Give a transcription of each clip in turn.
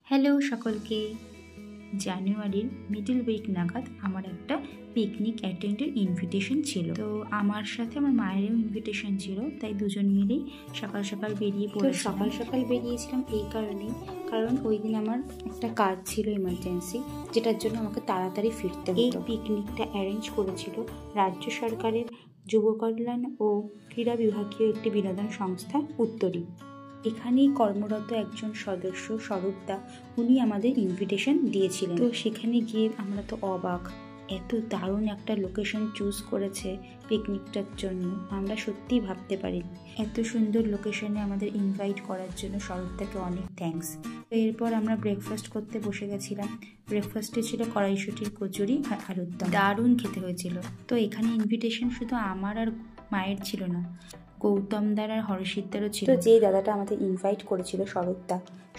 Hello সকলকে। জানুয়ারির middle week নাগাদ আমার একটা পিকনিক অ্যাটেন্ডের ইনভিটেশন ছিল। তো আমার সাথে আমার মায়েরও ইনভিটেশন ছিল, তাই দুজন মিলেই সকাল সকাল বেরিয়ে পড়ে। সকাল সকাল বেরিয়েছিলাম এই কারণেই, কারণ ওই দিন আমার একটা কাজ ছিল ইমার্জেন্সি, যেটার জন্য আমাকে তাড়াতাড়ি ফিরতে হতো। এই পিকনিকটা অ্যারেঞ্জ করেছিল রাজ্য সরকারের যুব কল্যাণ ও ক্রীড়া বিভাগীয় একটি বিনোদন সংস্থা উত্তরী। এখানেই কর্মরত একজন সদস্য স্বরূপদা, উনি আমাদের ইনভিটেশন দিয়েছিলেন। তো সেখানে গিয়ে আমরা তো অবাক, এত দারুণ একটা লোকেশন চুজ করেছে পিকনিকটার জন্য, আমরা সত্যিই ভাবতে পারিনি। এত সুন্দর লোকেশনে আমাদের ইনভাইট করার জন্য স্বরূপদাকে অনেক থ্যাঙ্কস। এরপর আমরা ব্রেকফাস্ট করতে বসে গেছিলাম। ব্রেকফাস্টে ছিল কড়াইশুঁটির কচুরি আর আলুর দম, দারুণ খেতে হয়েছিল। তো এখানে ইনভিটেশন শুধু আমার আর মায়ের ছিল না, গৌতমদার আর হর্ষিতদারও ছিল। তো যেই দাদাটা আমাদের ইনভাইট করেছিল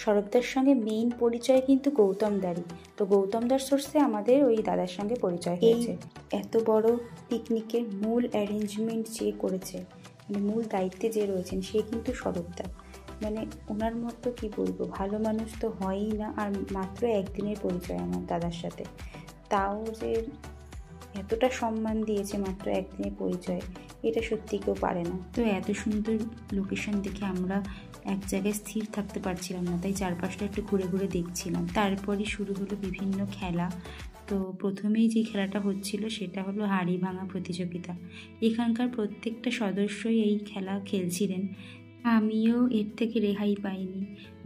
স্বরূপদার সঙ্গে মেইন পরিচয় কিন্তু গৌতমদারই। তো গৌতমদার সোর্সে আমাদের ওই দাদার সঙ্গে পরিচয় হয়েছে। এত বড় পিকনিকের মূল অ্যারেঞ্জমেন্ট যে করেছে, মানে মূল দায়িত্বে যে রয়েছেন, সে কিন্তু স্বরূপদা। মানে ওনার মতো কি বলবো, ভালো মানুষ তো হয়ই না। আর মাত্র একদিনের পরিচয় আমার দাদার সাথে, তাও যে এতটা সম্মান দিয়েছে মাত্র একদিনের পরিচয়, এটা সত্যি কেউ পারে না। তো এত সুন্দর লোকেশন দেখে আমরা এক জায়গায় স্থির থাকতে পারছিলাম না, তাই চারপাশটা একটু ঘুরে ঘুরে দেখছিলাম। তারপরে শুরু হলো বিভিন্ন খেলা। তো প্রথমেই যে খেলাটা হচ্ছিল সেটা হলো হাঁড়ি ভাঙা প্রতিযোগিতা। এখানকার প্রত্যেকটা সদস্যই এই খেলা খেলছিলেন, আমিও এর থেকে রেহাই পাইনি।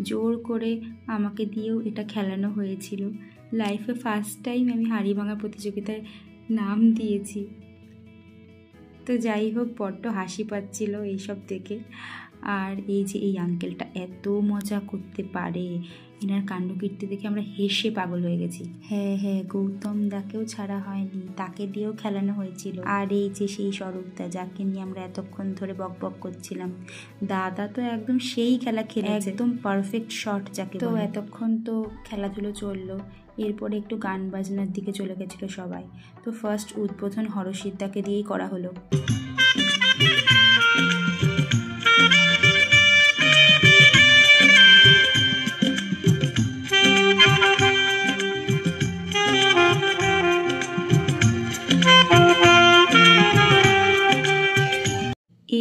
জোর করে আমাকে দিয়েও এটা খেলানো হয়েছিল। লাইফে ফার্স্ট টাইম আমি হাঁড়ি ভাঙা প্রতিযোগিতায় নাম দিয়েছি। তো যাই হোক, বড্ড হাসি পাচ্ছিল এইসব দেখে। আর এই যে এই আঙ্কেলটা এত মজা করতে পারে, এনার কাণ্ডকীর্তি দেখে আমরা হেসে পাগল হয়ে গেছি। হ্যাঁ, গৌতম দাকেও ছাড়া হয়নি, তাকে দিয়েও খেলানো হয়েছিল। আর এই যে সেই স্বরূপদা, যাকে নিয়ে আমরা এতক্ষণ ধরে বক বক করছিলাম, দাদা তো একদম সেই খেলা খেলেছে, একদম পারফেক্ট শট যাকে। তো এতক্ষণ তো খেলাধুলো চললো, এরপরে একটু গান বাজনার দিকে চলে গেছিলো সবাই। তো ফার্স্ট উদ্বোধন হর্ষিতদাকে দিয়েই করা হলো।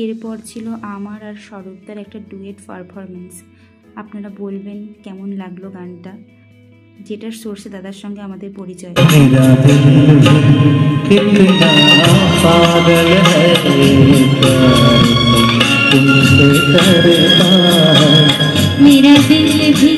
এরপর ছিল আমার আর স্বরূপদার একটা ডুয়েট পারফরমেন্স। আপনারা বলবেন কেমন লাগলো গানটা, যেটার সোর্সে দাদার সঙ্গে আমাদের পরিচয়। मेरा दिल भी